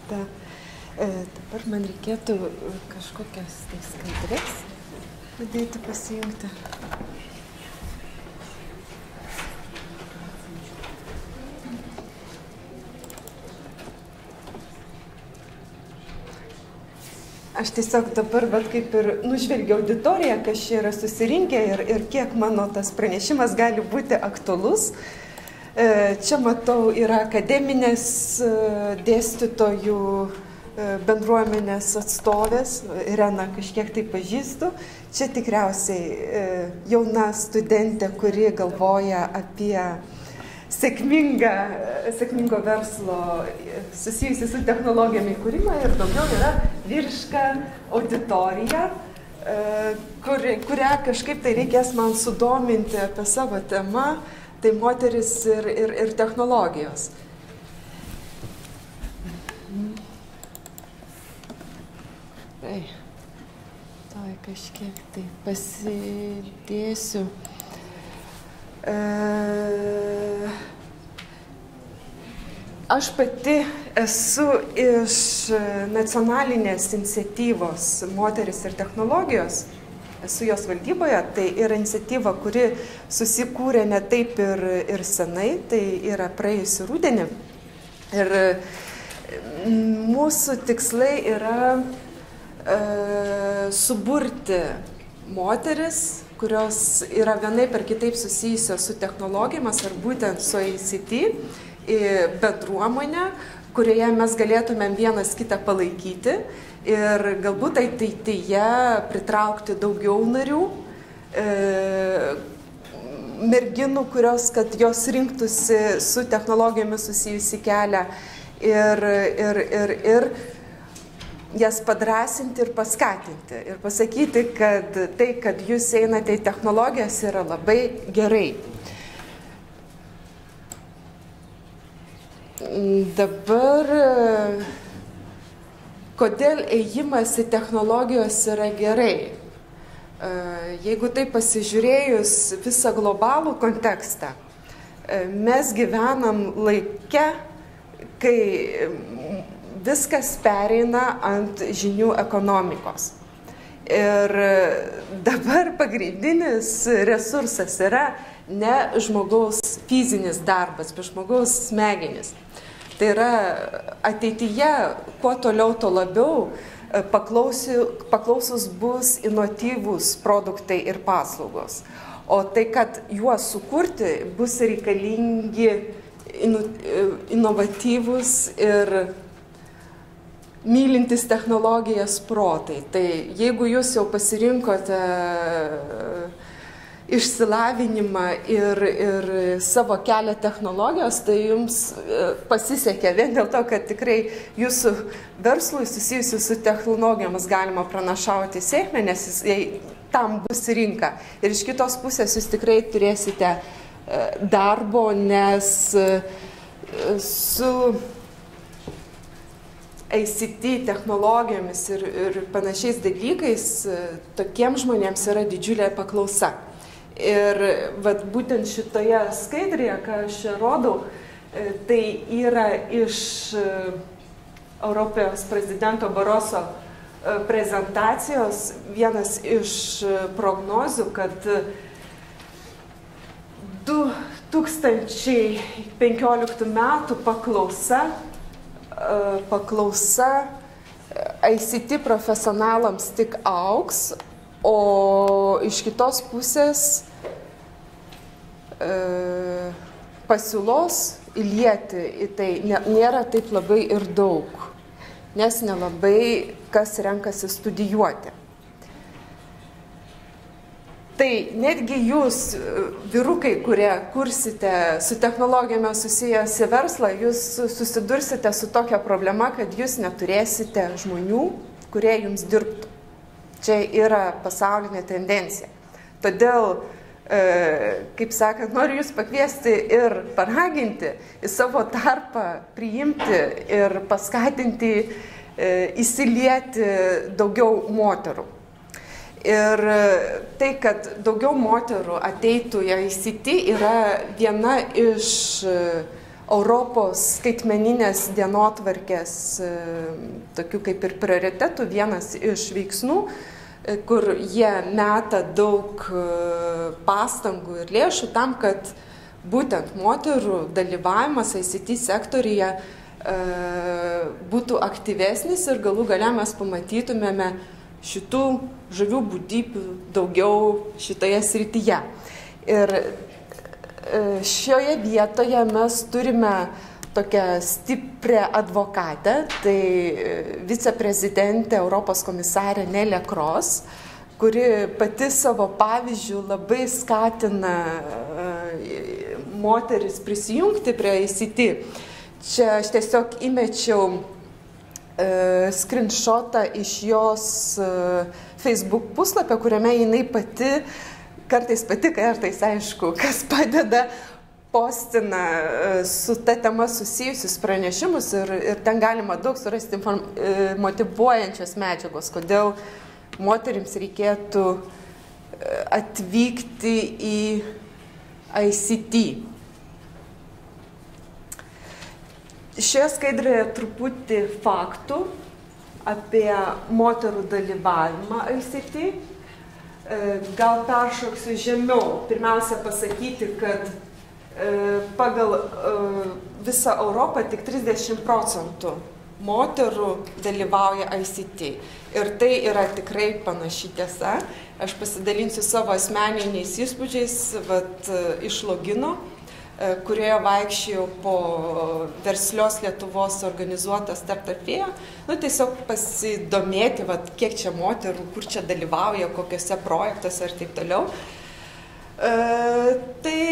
Ta, dabar man reikėtų kažkokias tai skaidrės padėti pasijungti. Aš tiesiog dabar, kaip ir nužvelgiau auditoriją, kas čia yra susirinkę ir kiek mano tas pranešimas gali būti aktualus. Čia matau yra akademinės dėstytojų bendruomenės atstovės, Ireną kažkiek tai pažįstu. Čia tikriausiai jauna studentė, kuri galvoja apie sėkmingo verslo susijusi su technologijami kūrimą ir daugiau yra vyriška auditorija, kurią kažkaip tai reikės man sudominti apie savo temą, tai moteris ir technologijos. Tai kažkiek tai pasidėsiu. Aš pati esu iš nacionalinės iniciatyvos Moteris ir technologijos, esu jos valdyboje, tai yra iniciatyva, kuri susikūrė ne taip ir senai, tai yra praėjusį rudenį. Ir mūsų tikslai yra suburti moteris, kurios yra vienaip ar kitaip susijusios su technologijomis ar būtent su ICT bendruomenė, kurioje mes galėtumėm vienas kitą palaikyti ir galbūt ateityje pritraukti daugiau narių, merginų, kad jos rinktųsi su technologijomis susijusi kelią ir jas padrasinti ir paskatinti ir pasakyti, kad tai, kad jūs einate į technologijas, yra labai gerai. Dabar, kodėl ėjimas į technologijos yra gerai? Jeigu tai pasižiūrėjus visą globalų kontekstą, mes gyvenam laike, kai viskas pereina ant žinių ekonomikos. Ir dabar pagrindinis resursas yra ne žmogaus fizinis darbas, bet žmogaus smegenis. Tai yra ateityje, kuo toliau, to labiau paklausus bus inovatyvūs produktai ir paslaugos. O tai, kad juos sukurti, bus reikalingi inovatyvūs ir mylintis technologijas protai. Tai jeigu jūs jau pasirinkote išsilavinimą ir savo kelią technologijos, tai jums pasisekė vien dėl to, kad tikrai jūsų verslui susijusiu su technologijomis galima pranašauti sėkmę, nes tam bus rinka. Ir iš kitos pusės jūs tikrai turėsite darbo, nes su ICT technologijomis ir panašiais dalykais tokiems žmonėms yra didžiulė paklausa. Ir būtent šitoje skaidrėje, ką aš rodau, tai yra iš Europos prezidento Baroso prezentacijos vienas iš prognozių, kad 2015 metų paklausa ICT profesionalams tik augs, o iš kitos pusės pasiūlos įlieti į tai nėra taip labai ir daug, nes nelabai kas renkasi studijuoti. Tai netgi jūs, vyrukai, kurie kursite su technologijomis susijęs verslą, jūs susidursite su tokia problema, kad jūs neturėsite žmonių, kurie jums dirbtų. Čia yra pasaulinė tendencija. Todėl, kaip sakant, noriu jūs pakviesti ir paraginti į savo tarpą priimti ir paskatinti įsilieti daugiau moterų. Ir tai, kad daugiau moterų ateitų į ICT, yra viena iš Europos skaitmeninės dienotvarkės tokių kaip ir prioritetų vienas iš veiksmų, kur jie meta daug pastangų ir lėšų tam, kad būtent moterų dalyvavimas ICT sektoriuje būtų aktyvesnis ir galų gale mes pamatytumėme šitų žavių būdybių daugiau šitoje srityje. Ir šioje vietoje mes turime tokią stiprią advokatę, tai viceprezidentė Europos komisarė Nelė Kroes, kuri pati savo pavyzdžių labai skatina moteris prisijungti prie ICT. Čia aš tiesiog įmečiau screenshotą iš jos Facebook puslapio, kuriame jinai kartais aišku, kas padeda, postina su ta tema susijusius pranešimus ir ten galima daug surasti motyvuojančios medžiagos, kodėl moterims reikėtų atvykti į ICT. Šioje skaidrėje truputį faktų apie moterų dalyvavimą ICT. Gal peršoksiu žemiau. Pirmiausia pasakyti, kad pagal visą Europą tik 30% moterų dalyvauja ICT. Ir tai yra tikrai panaši tiesa. Aš pasidalinsiu savo asmeniniais įspūdžiais iš logino, kurioje vaikščiau po verslios Lietuvos organizuotą Startup Fair, tiesiog pasidomėti, kiek čia moterų, kur čia dalyvauja, kokiuose projektuose ir taip toliau. Tai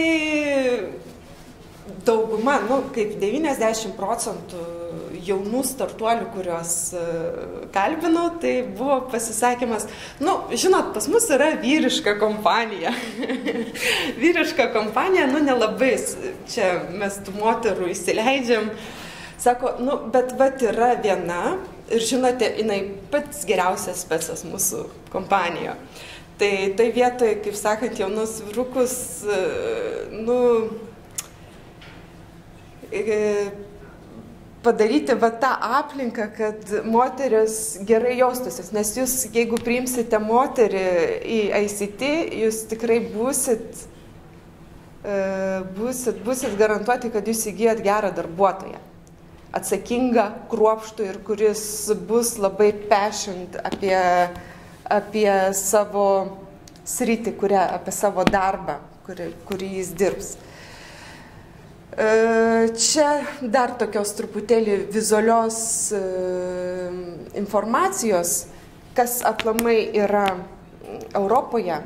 dauguma, kaip 90% jaunų startuolių, kuriuos kalbinau, tai buvo pasisakymas, žinot, pas mus yra vyriška kompanija. Vyriška kompanija, nelabai čia mes tų moterų įsileidžiam. Sako, bet yra viena ir žinote, jinai pats geriausias specas mūsų kompanijoje. Tai vietoje, kaip sakant, jaunus vyrukus, padaryti tą aplinką, kad moteris gerai jaustųsi, nes jūs, jeigu priimsite moterį į ICT, jūs tikrai būsit garantuoti, kad jūs įgyjat gerą darbuotoją, atsakingą, kruopštų ir kuris bus labai passionate apie savo sritį, apie savo darbą, kurį jis dirbs. Čia dar tokios truputėlį vizualios informacijos, kas aplamai yra Europoje.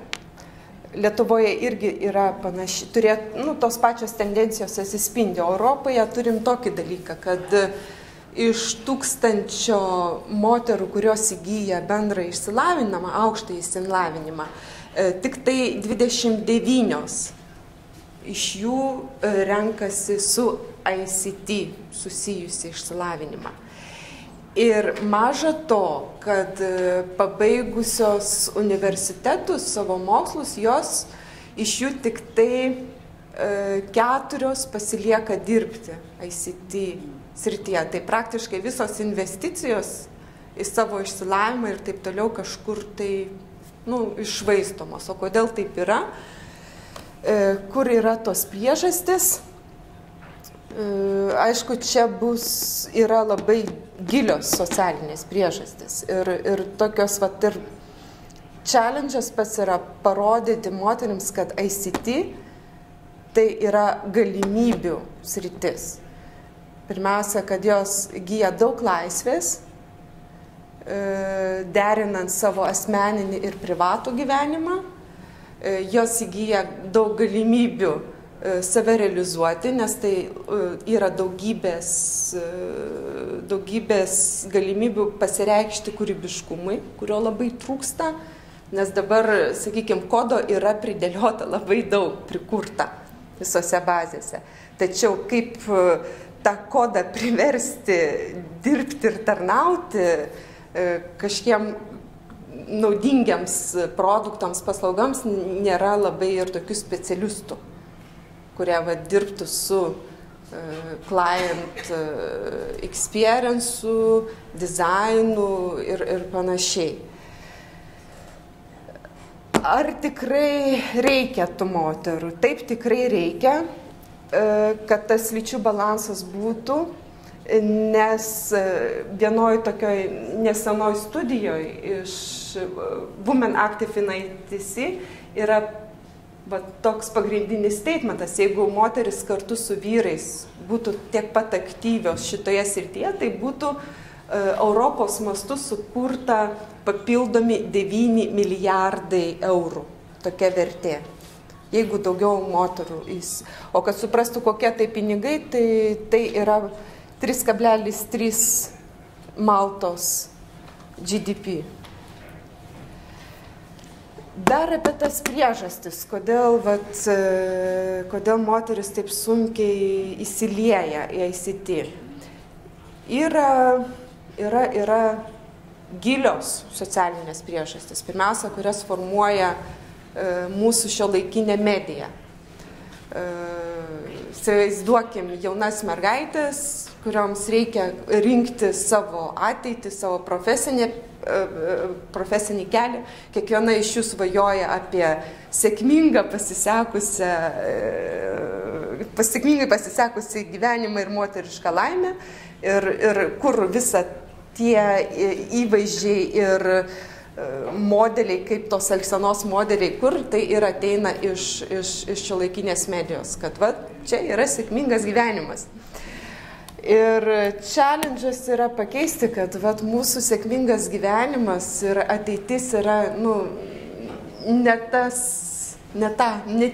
Lietuvoje irgi yra panaši, tos pačios tendencijos atsispindi. Europoje turim tokį dalyką, kad iš 1000 moterų, kurios įgyja bendrą išsilavinimą, aukštąjį išsilavinimą, tik tai 29 iš jų renkasi su ICT susijusi išsilavinimą. Ir maža to, kad pabaigusios universitetus savo mokslus, jos iš jų tik tai 4 pasilieka dirbti ICT srityje. Tai praktiškai visos investicijos į savo išsilavinimą ir taip toliau kažkur tai iššvaistomos. O kodėl taip yra? Kur yra tos priežastis? Aišku, čia yra labai gilios socialinės priežastis. Ir tokios, ir challenge'as pats yra parodyti moterims, kad ICT tai yra galimybių sritis. Pirmiausia, kad jos įgyja daug laisvės, derinant savo asmeninį ir privatų gyvenimą. Jos įgyja daug galimybių save realizuoti, nes tai yra daugybės galimybių pasireikšti kūrybiškumui, kurio labai trūksta, nes dabar, sakykime, kodo yra pridėliota labai daug, prikurta visose bazėse. Tačiau kaip tą kodą priversti dirbti ir tarnauti kažkiem naudingiams produktams, paslaugams, nėra labai ir tokių specialistų, kurie dirbtų su client experience'u, dizainu ir panašiai. Ar tikrai reikia tų moterų? Taip, tikrai reikia, kad tas lyčių balansas būtų, nes vienoj tokioj nesenoj studijoje iš Women Active in ITC yra toks pagrindinis statementas: jeigu moteris kartu su vyrais būtų tiek pat aktyvios šitoje srityje, tai būtų Europos mastu sukurta papildomi 9 milijardai eurų. Tokia vertė. Jeigu daugiau moterų. O kad suprastų, kokie tai pinigai, tai yra 3,3 Maltos GDP. Dar apie tas priežastis, kodėl moteris taip sunkiai įsilieja į ICT. Yra gilios socialinės priežastis. Pirmiausia, kurias formuoja mūsų šiuolaikinė medija. Įsivaizduokim jaunas mergaitės, kurioms reikia rinkti savo ateitį, savo profesinį kelią. Kiekviena iš jų svajoja apie sėkmingai pasisekusią gyvenimą ir moterišką laimę, ir kur visa tie įvaizdžiai ir modeliai, kaip tos elgsenos modeliai, kur tai ir ateina iš šiuolaikinės medijos, kad čia yra sėkmingas gyvenimas. Ir challenge'as yra pakeisti, kad mūsų sėkmingas gyvenimas ir ateitis yra ne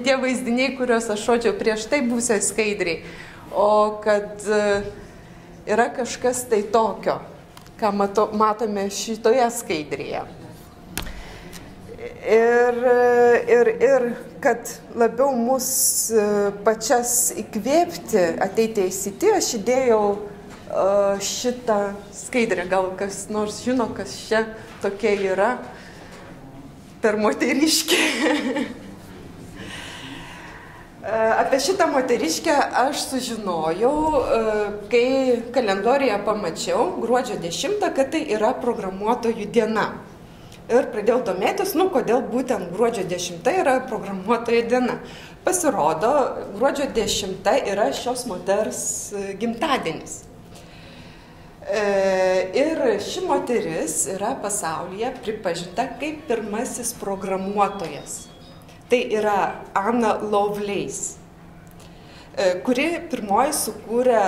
tie vaizdiniai, kuriuos aš rodžiau prieš tai būsiai skaidriai, o kad yra kažkas tai tokio, ką matome šitoje skaidrėje. Ir kad labiau mus pačias įkvėpti ateiti į ICT, aš įdėjau šitą skaidrę. Gal kas nors žino, kas čia tokia yra per moteriškę. Apie šitą moteriškę aš sužinojau, kai kalendoriuje pamačiau gruodžio 10, kad tai yra programuotojų diena. Ir pradėjau domėtis, kodėl būtent gruodžio 10 yra programuotojo diena. Pasirodo, gruodžio 10 yra šios moters gimtadienis. Ir ši moteris yra pasaulyje pripažinta kaip pirmasis programuotojas. Tai yra Anna Lovelace, kuri pirmoji sukūrė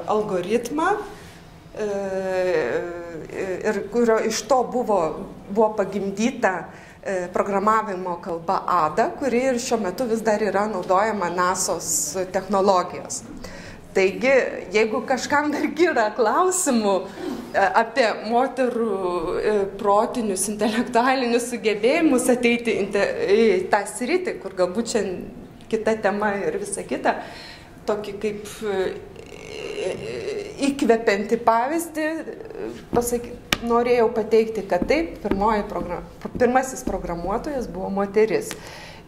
algoritmą, ir kurio iš to buvo pagimdyta programavimo kalba Ada, kuri ir šiuo metu vis dar yra naudojama NASO's technologijos. Taigi, jeigu kažkam dar yra klausimų apie moterų protinius, intelektualinius sugebėjimus ateiti į tą sritį, kur galbūt čia kita tema ir visa kita, tokį kaip įkvepiantį pavyzdį, norėjau pateikti, kad taip, pirmasis programuotojas buvo moteris.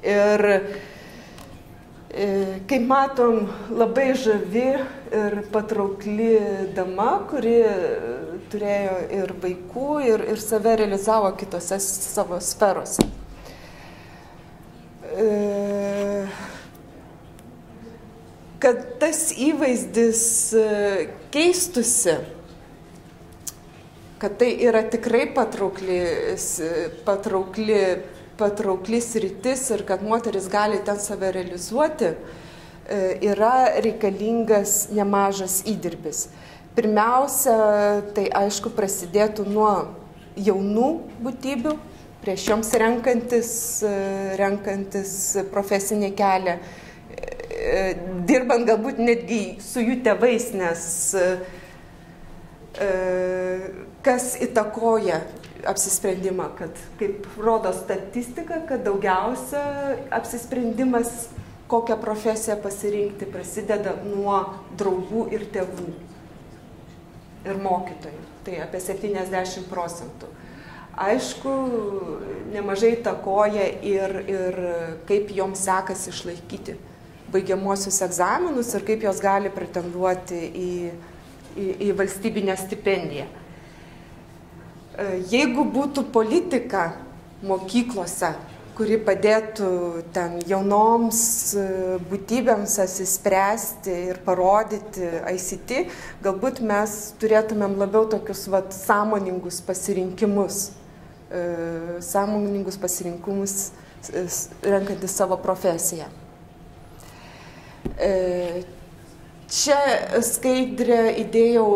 Ir kaip matom, labai žavi ir patraukli dama, kuri turėjo ir vaikų, ir save realizavo kitose savo sferose. Kad tas įvaizdis keistusi, kad tai yra tikrai patraukli sritis ir kad moteris gali ten save realizuoti, yra reikalingas nemažas įdirbis. Pirmiausia, tai aišku prasidėtų nuo jaunų būtybių, prieš joms renkantis profesinį kelią, dirbant galbūt netgi su jų tėvais, nes kas įtakoja apsisprendimą, kad kaip rodo statistika, kad daugiausia apsisprendimas, kokią profesiją pasirinkti, prasideda nuo draugų ir tėvų ir mokytojų. Tai apie 70%. Aišku, nemažai įtakoja ir kaip joms sekasi išlaikyti baigiamuosius egzaminus ir kaip jos gali pretenduoti į valstybinę stipendiją. Jeigu būtų politika mokyklose, kuri padėtų ten jaunoms būtybėms atsispręsti ir parodyti ICT, galbūt mes turėtumėm labiau tokius sąmoningus pasirinkimus renkantis savo profesiją. Čia skaidrę įdėjau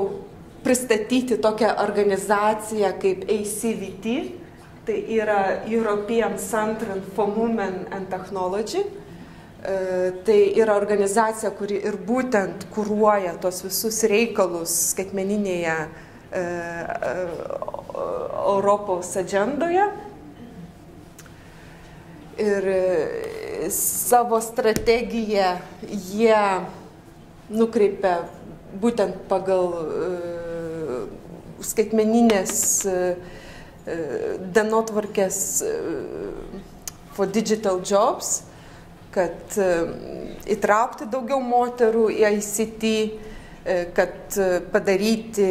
pristatyti tokią organizaciją kaip ACVT, tai yra European Center for Women and Technology. Tai yra organizacija, kuri ir būtent kuruoja tos visus reikalus skaitmeninėje Europos agendoje. Ir savo strategiją jie nukreipia būtent pagal skaitmeninės dienotvarkės for digital jobs, kad įtraukti daugiau moterų į ICT, kad padaryti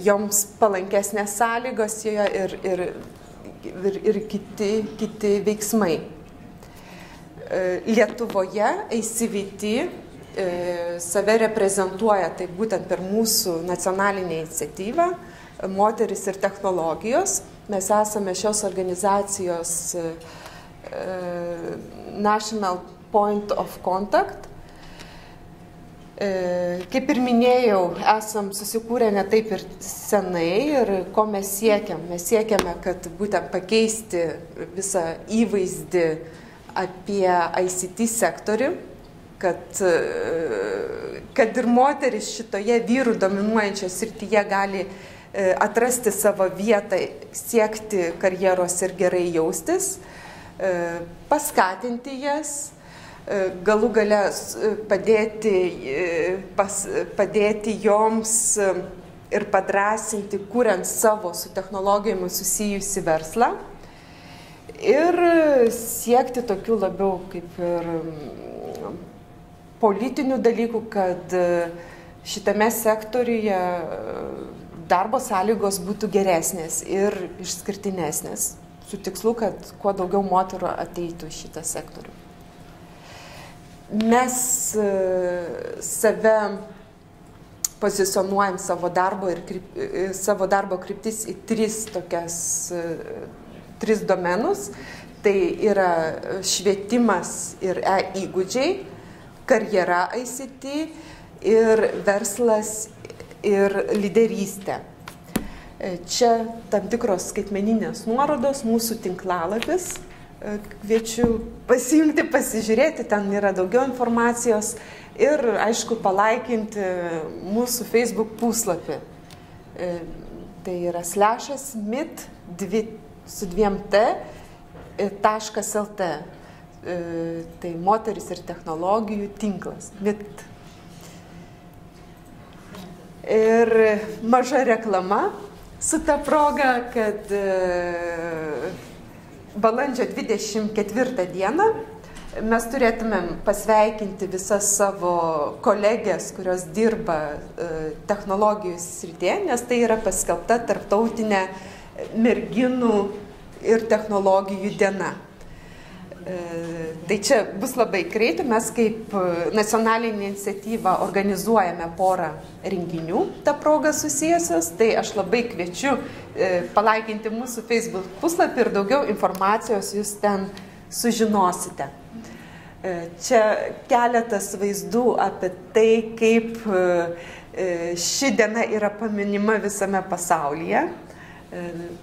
joms palankesnės sąlygos joje ir kiti veiksmai. Lietuvoje ACVT save reprezentuoja tai būtent per mūsų nacionalinę iniciatyvą Moteris ir technologijos. Mes esame šios organizacijos National Point of Contact. Kaip ir minėjau, esam susikūrę ne taip ir senai ir ko mes siekiam? Mes siekiame, kad būtent pakeisti visą įvaizdį apie ICT sektorių, kad ir moteris šitoje vyrų dominuojančioje srityje gali atrasti savo vietą, siekti karjeros ir gerai jaustis, paskatinti jas, galų gale padėti joms ir padrąsinti, kuriant savo su technologijomis susijusi verslą ir siekti tokių labiau kaip ir politinių dalykų, kad šitame sektoriuje darbo sąlygos būtų geresnės ir išskirtinesnės, su tikslu, kad kuo daugiau moterų ateitų į šitą sektorių. Mes save pozicionuojam savo darbo kryptis į tris domenus. Tai yra švietimas ir įgūdžiai, karjera ICT ir verslas ir lyderystė. Čia tam tikros skaitmeninės nuorodos, mūsų tinklalapis. Kviečiu pasiimti, pasižiūrėti, ten yra daugiau informacijos ir, aišku, palaikinti mūsų Facebook puslapį. Tai yra /mit.lt. Tai moteris ir technologijų tinklas. MIT. Ir maža reklama su ta proga, kad balandžio 24 dieną mes turėtumėm pasveikinti visas savo kolegės, kurios dirba technologijų srityje, nes tai yra paskelbta tarptautinė merginų ir technologijų diena. Tai čia bus labai greitai, mes kaip nacionalinė iniciatyva organizuojame porą renginių tą progą susijusios, tai aš labai kviečiu palaikinti mūsų Facebook puslapį ir daugiau informacijos jūs ten sužinosite. Čia keletas vaizdų apie tai, kaip ši diena yra paminima visame pasaulyje.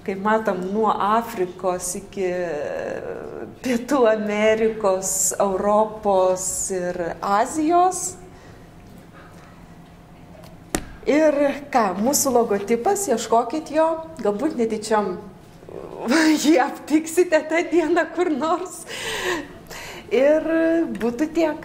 Kaip matom, nuo Afrikos iki Pietų Amerikos, Europos ir Azijos. Ir ką, mūsų logotipas, ieškokit jo, galbūt netyčiom jį aptiksite tą dieną kur nors. Ir būtų tiek.